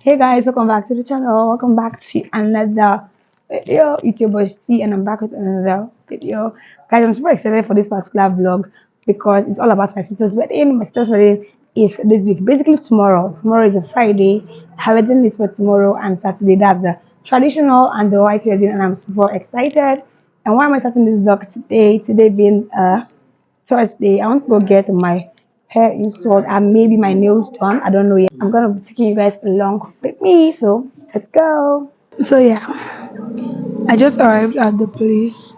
Hey guys, welcome back to the channel. Welcome back to another video. It's your boy C, and I'm back with another video. Guys, I'm super excited for this particular vlog because it's all about my sister's wedding. My sister's wedding is this week, basically tomorrow. Tomorrow is a Friday. Her wedding is for tomorrow, and Saturday that's the traditional and the white wedding, and I'm super excited. And why am I starting this vlog today? Today being Thursday, I want to go get my hair installed and maybe my nails done. I don't know yet. I'm gonna be taking you guys along with me, so let's go. So yeah, I just arrived at the place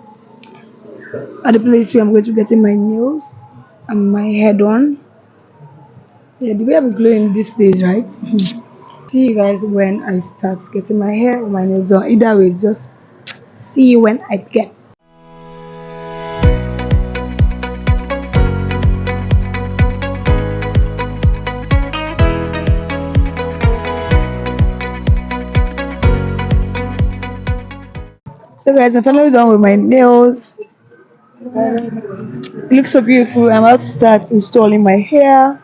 where I'm going to be getting my nails and my hair done. Yeah, the way I'm glowing these days, right? See you guys when I start getting my hair or my nails done. Either way, it's just see you when I get. So guys, I'm finally done with my nails. It looks so beautiful. I'm about to start installing my hair.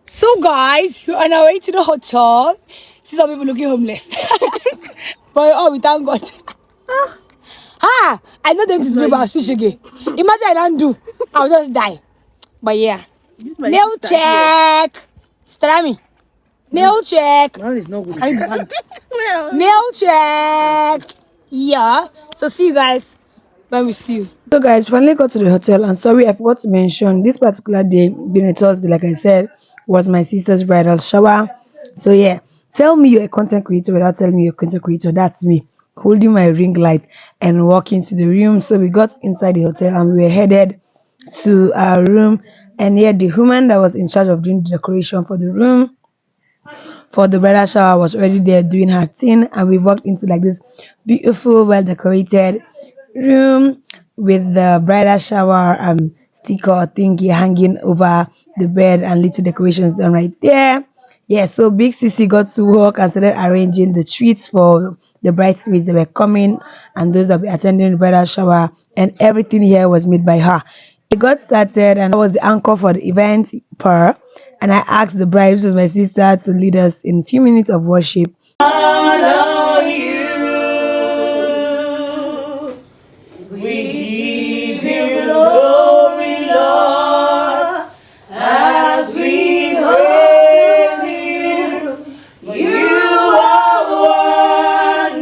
So guys, we are on our way to the hotel. See some people looking homeless. But oh, we thank God. I know them to do about sushi again. Imagine I don't do, I'll just die. But yeah. Nail check. Strami. Nail check. Is not good. Nail check. Yeah. So see you guys when we see you. So guys, finally got to the hotel, and sorry I forgot to mention this particular day, being a Thursday, like I said, was my sister's bridal shower. So yeah, tell me you're a content creator without telling me you're a content creator. That's me holding my ring light and walking to the room. So we got inside the hotel and we were headed to our room, and yeah, the woman that was in charge of doing the decoration for the room for the bridal shower was already there doing her thing, and we walked into like this beautiful, well decorated room with the bridal shower sticker thingy hanging over the bed and little decorations done right there. Yeah, so Big Sissy got to work and started arranging the treats for the bridesmaids that were coming and those that were attending the bridal shower, and everything here was made by her. It got started, and I was the anchor for the event and I asked the bride, which was my sister, to lead us in a few minutes of worship. Honor you. We give you glory, Lord, as we praise you. You are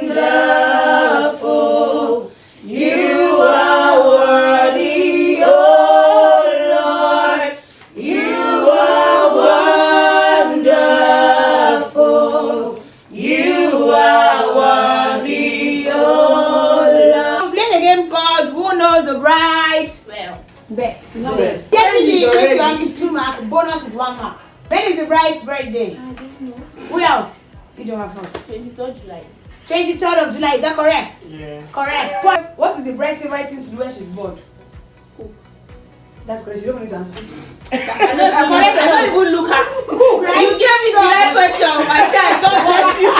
wonderful. You are worthy, oh Lord. You are wonderful. You are worthy, oh Lord. I'm playing a game called Who Knows the Bride? Well, Best. You know Yes. best. Yesterday, Already. this one is 2 marks. Bonus is 1 mark. When is the bride's birthday? I don't know. Who else? You do one first. 23rd July. 23rd of July, is that correct? Yeah. Correct. What is the bride's favorite thing to do when she's bored? Cook. That's correct. You don't need to answer. I don't even look at. Cook, right? You gave me the right question, my child. God bless you.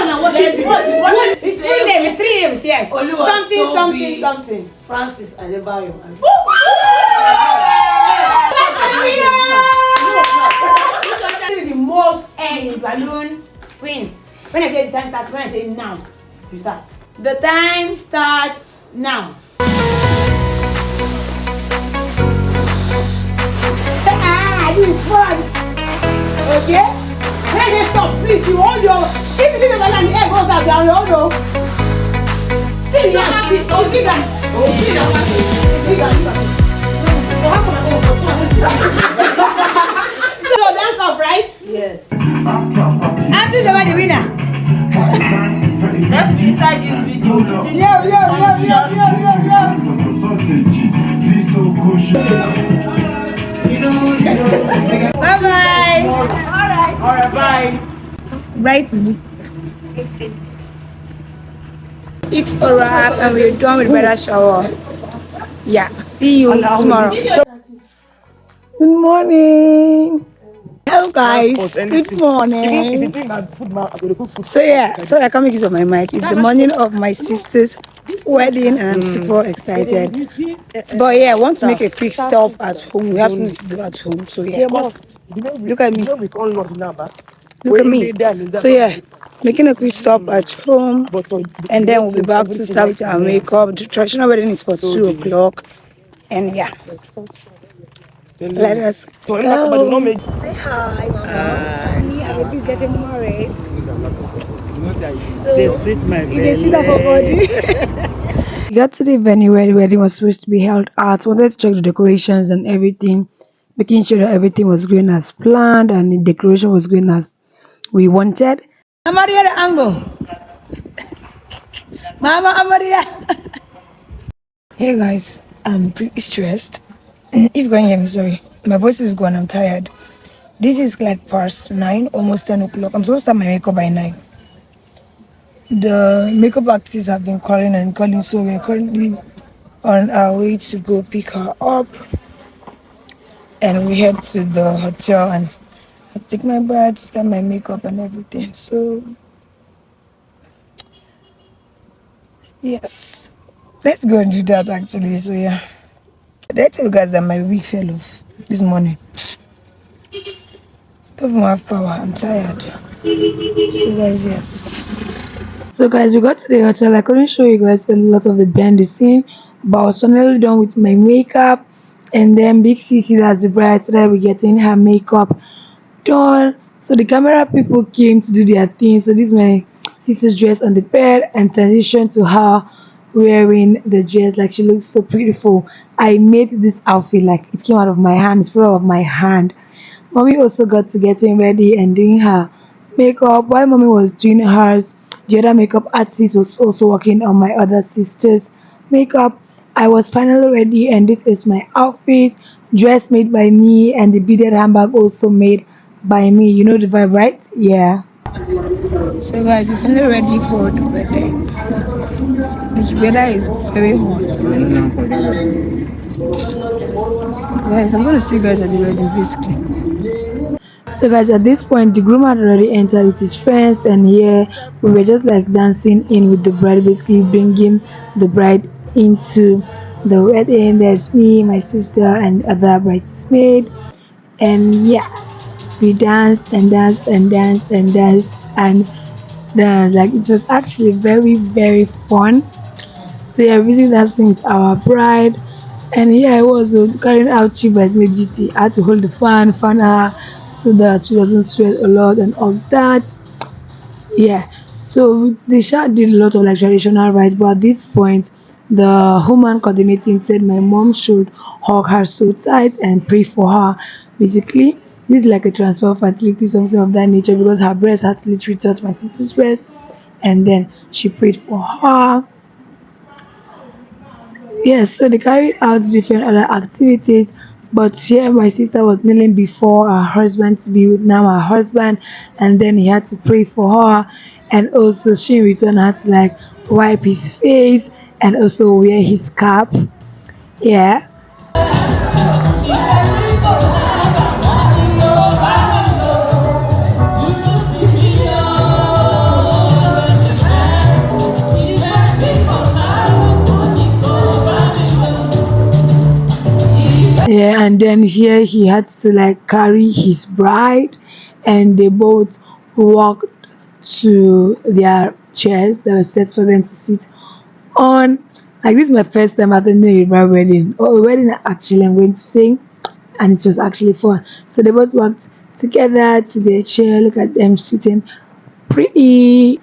No, what is it? It's 3 names. It's 3 names, yes. Oluwa, Something, Tobi. something. Francis Adebayo. The most ends balloon wins. When I say the time starts, when I say now, you start. The time starts now. This is fun. Okay? When I say stop, please, you hold your. If you think about the air goes out, you hold your. See the hand. It's bigger. It's bigger. So dance off, right? Yes. Auntie Joma the winner. Let's decide this video. Yo. Bye bye. Alright, bye. Right. It's a wrap, and we're done with bridal shower. Yeah, see you tomorrow. Good morning. Hello guys, good morning. So yeah, sorry I can't make use of my mic. It's the morning of my sister's wedding, and I'm super excited. But yeah, I want to make a quick stop at home. We have something to do at home. So yeah, look at me. Look at me. So yeah, making a quick stop at home, and then we'll be back to start with our makeup. The traditional wedding is for 2 o'clock, and yeah, let us go. Say hi, mama. Our baby is getting married. So They sweet my you can see that for belly. body. We got to the venue where the wedding was supposed to be held at. Wanted to check the decorations and everything, making sure that everything was going as planned and the decoration was going as we wanted. Amaria the angle. Mama Amaria. Hey guys, I'm pretty stressed. If you can hear me, sorry. My voice is gone, I'm tired. This is like past 9, almost 10 o'clock. I'm supposed to start my makeup by 9. The makeup artists have been calling and calling, so we're currently on our way to go pick her up. And we head to the hotel and I take my bath, start my makeup and everything. So, yes. Let's go and do that actually. So, yeah. Did I tell you guys that my wig fell off this morning? Don't even have power. I'm tired. So, guys, yes. So guys, we got to the hotel. I couldn't show you guys a lot of the behind the scene, but I was finally done with my makeup. And then Big CC, that's the bride, started with getting her makeup done. So the camera people came to do their thing. So this is my sister's dress on the bed and transition to her wearing the dress. Like she looks so beautiful. I made this outfit like it came out of my hand. It's part of my hand. Mommy also got to getting ready and doing her makeup. While mommy was doing hers, the other makeup artist was also working on my other sister's makeup. I was finally ready, and this is my outfit. Dress made by me, and the beaded handbag also made by me. You know the vibe, right? Yeah. So guys, we're finally ready for the wedding. The weather is very hot. Guys, I'm gonna see you guys at the wedding basically. So guys, at this point the groom had already entered with his friends, and here we were just like dancing in with the bride, basically bringing the bride into the wedding. There's me, my sister, and other bridesmaid, and yeah, we danced and danced and danced and danced and danced. Like it was actually very fun. So yeah, busy dancing with our bride. And here I was carrying out chief bridesmaid duty. I had to hold the fan her so that she doesn't sweat a lot and all that. Yeah. So the chat did a lot of like traditional rites, but at this point, the woman coordinating said my mom should hug her so tight and pray for her. Basically, this is like a transfer of fertility, something of that nature, because her breast had to literally touch my sister's breast, and then she prayed for her. Yes, so they carried out different other activities, but here my sister was kneeling before her husband to be with now her husband, and then he had to pray for her, and also she in return had to like wipe his face and also wear his cap. Yeah. Yeah, and then here he had to like carry his bride, and they both walked to their chairs that were set for them to sit on. Like this is my first time attending a bride wedding, or a wedding actually I'm going to sing, and it was actually fun. So they both walked together to their chair. Look at them sitting pretty.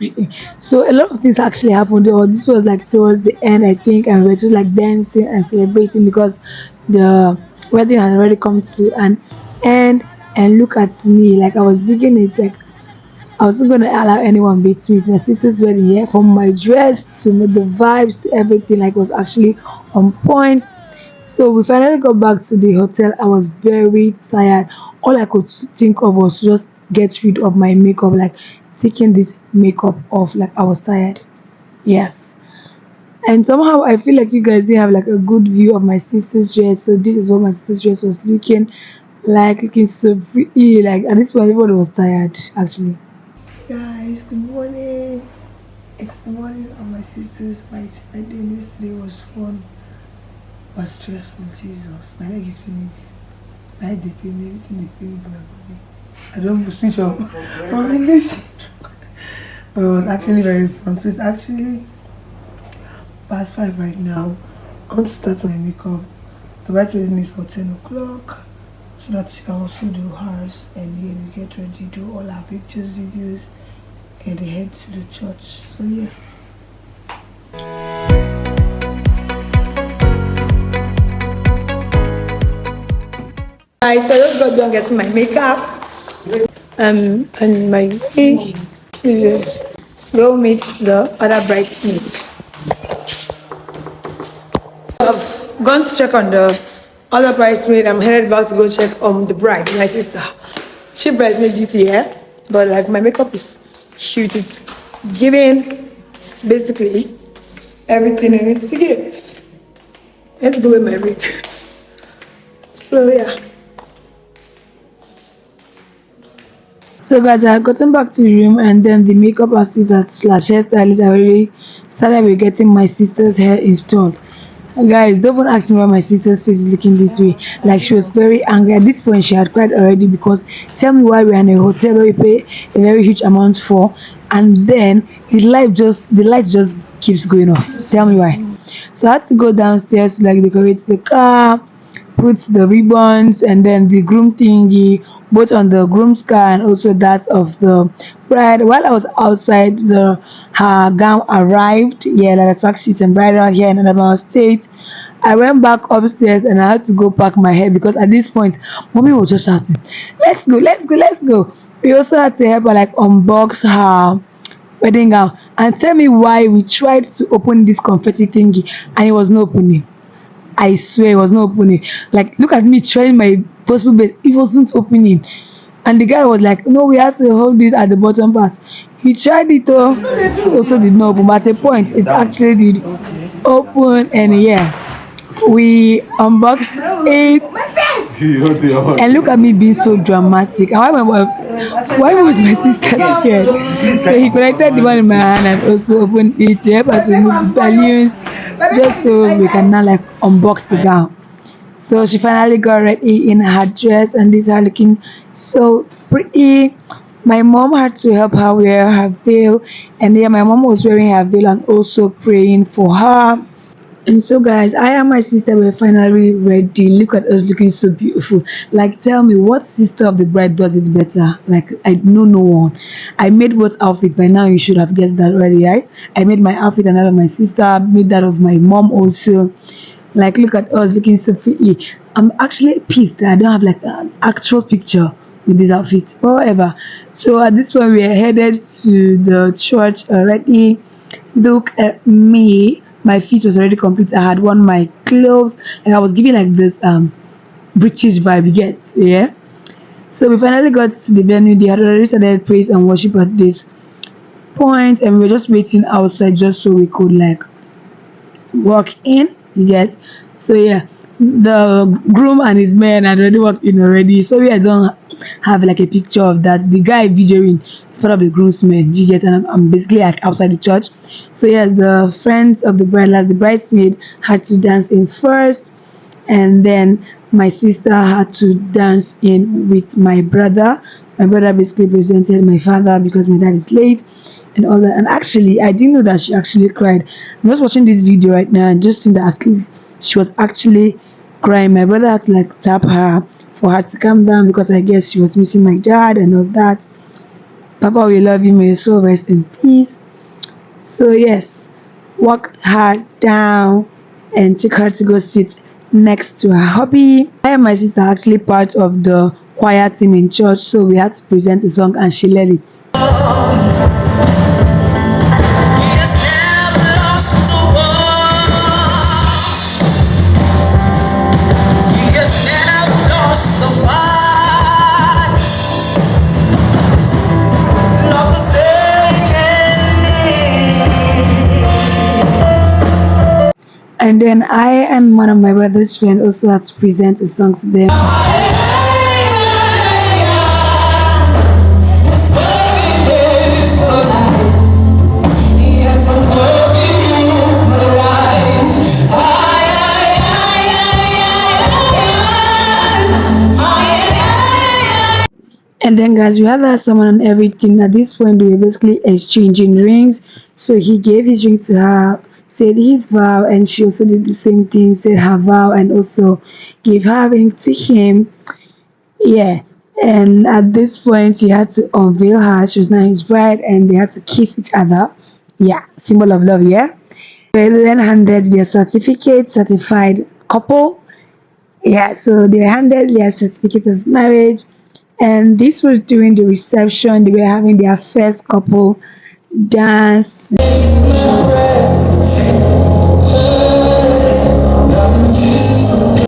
So a lot of things actually happened, or this was like towards the end I think, and we're just like dancing and celebrating because the wedding had already come to an end. And look at me, like I was digging it, like I wasn't gonna allow anyone beat me. It's my sister's wedding, yeah, from my dress to the vibes to everything, like was actually on point. So we finally got back to the hotel. I was very tired. All I could think of was just get rid of my makeup, like taking this makeup off. Like I was tired. Yes. And somehow I feel like you guys didn't have like a good view of my sister's dress. So this is what my sister's dress was looking like, looking so pretty. Like at this point everybody was tired actually. Guys, good morning. It's the morning of my sister's white birthday. Yesterday was fun, but stressful. Jesus, my leg is paining me. My head they pain me. Everything they pain me for my body. I don't switch up from English. But it was actually very fun. So it's actually past 5 right now. I want to start my makeup. The white wedding is for 10 o'clock. So that she can also do hers. And then we get ready, do all our pictures, videos, and head to the church. So yeah. Alright, so I just got done getting my makeup and my way to go meet the other bridesmaids. I've gone to check on the other bridesmaid. I'm headed back to go check on the bride, my sister. She bridesmaid duty here, but like my makeup is cute. It's giving basically everything it needs to give. Let's go with my wig. So yeah. So guys, I had gotten back to the room and then the makeup assistant slash hairstylist already started with getting my sister's hair installed. And guys, don't even ask me why my sister's face is looking this way. Like she was very angry. At this point, she had cried already because tell me why we're in a hotel where we pay a very huge amount for, and then the light just keeps going off. Tell me why. So I had to go downstairs to like decorate the car, put the ribbons and then the groom thingy both on the groom's car and also that of the bride. While I was outside, her gown arrived. Yeah, like a suit and bridal here in Adamawa State. I went back upstairs and I had to go pack my hair because at this point, mommy was just shouting, "Let's go, let's go, let's go." We also had to help her like unbox her wedding gown. And tell me why we tried to open this confetti thingy and it was not opening. I swear it was not opening. Like, look at me trying my possible best. It wasn't opening. And the guy was like, no, we had to hold it at the bottom part. He tried it though. It also did not open. But at a point, it actually did open. And yeah, we unboxed it. And look at me being so dramatic. And why was my sister scared? So he collected the one in my hand and also opened it to help us remove the balloons, just so we can now like unbox the gown. So she finally got ready in her dress and this is her looking so pretty. My mom had to help her wear her veil, and yeah, my mom was wearing her veil and also praying for her. And so guys, I and my sister were finally ready. Look at us looking so beautiful. Like, tell me, what sister of the bride does it better? Like, I know no one. I made what outfit? By now you should have guessed that already, right? I made my outfit and that of my sister, made that of my mom also. Like, look at us looking so pretty. I'm actually pissed that I don't have like an actual picture with this outfit. However, so at this point we are headed to the church already. Look at me. My feet was already complete. I had worn my clothes and I was giving like this British vibe, you get, yeah. So we finally got to the venue. They had already started praise and worship at this point and we were just waiting outside just so we could like walk in, you get. So yeah, the groom and his men had already walked in already, so I don't have like a picture of that. The guy videoing is part of the groomsmen, you get, and I'm basically like outside the church. So yeah, the friends of the bride, like the bridesmaid, had to dance in first, and then my sister had to dance in with my brother. My brother basically presented my father because my dad is late and all that. And actually, I didn't know that she actually cried. I'm just watching this video right now and just seeing that at least she was actually crying. My brother had to like tap her for her to calm down because I guess she was missing my dad and all that. Papa, we love you. May your soul rest in peace. So yes, walked her down and took her to go sit next to her hubby. I and my sister are actually part of the choir team in church, so we had to present a song and she led it. And then I and one of my brother's friends also had to present a song to them. Yes, And then, guys, we had that someone and everything. At this point, they were basically exchanging rings. So he gave his ring to her, said his vow, and she also did the same thing, said her vow, and also gave her ring to him. Yeah. And at this point, he had to unveil her. She was now his bride, and they had to kiss each other. Yeah, symbol of love. Yeah. They then handed their certificate, certified couple. Yeah, so they were handed their certificate of marriage, and this was during the reception. They were having their first couple dance,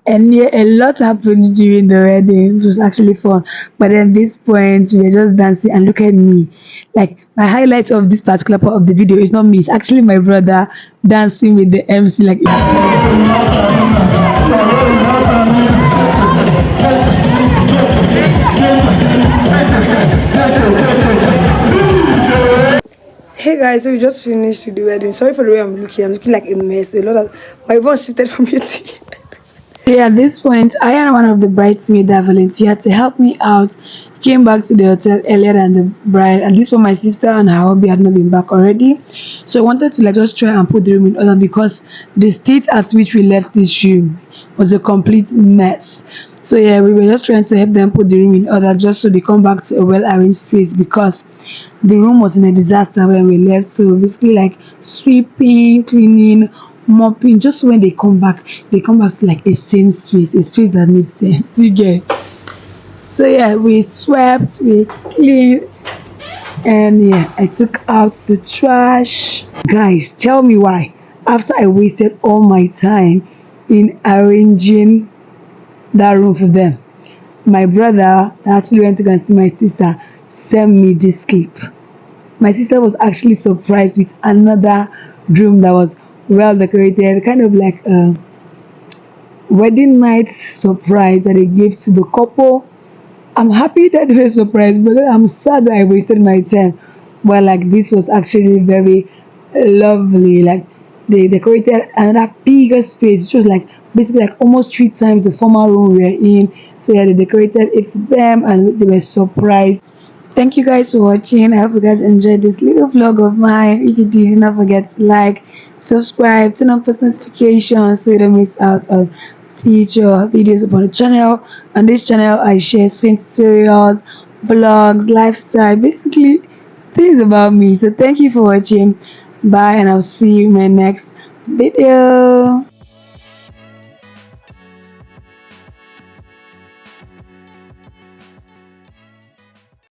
and yeah, a lot happened during the wedding. It was actually fun, but at this point, we were just dancing. And look at me, like my highlight of this particular part of the video is not me; it's actually my brother dancing with the MC. Like, Hey guys, so we just finished with the wedding. Sorry for the way I'm looking. I'm looking like a mess. A lot of my voice shifted from here to yeah, at this point, I and one of the bridesmaids that volunteered to help me out came back to the hotel earlier than the bride. At least for my sister and her hubby had not been back already. So I wanted to like just try and put the room in order because the state at which we left this room was a complete mess. So yeah, we were just trying to help them put the room in order just so they come back to a well arranged space because the room was in a disaster when we left. So basically like sweeping, cleaning, mopping, just when they come back to like a same space, a space that makes sense. You get. So yeah, we swept, we cleaned, and yeah, I took out the trash. Guys, tell me why. After I wasted all my time in arranging that room for them, my brother that actually went to go and see my sister sent me this clip. My sister was actually surprised with another room that was well decorated, kind of like a wedding night surprise that they gave to the couple. I'm happy that they were surprised, but I'm sad that I wasted my time. But like this was actually very lovely. Like they decorated another bigger space, which was like basically like almost 3 times the former room we were in. So yeah, they decorated it for them and they were surprised. Thank you guys for watching. I hope you guys enjoyed this little vlog of mine. If you did, do not forget to like, subscribe, turn on post notifications so you don't miss out on future videos upon the channel. On this channel, I share scene tutorials, vlogs, lifestyle, basically things about me. So thank you for watching. Bye, and I'll see you in my next video.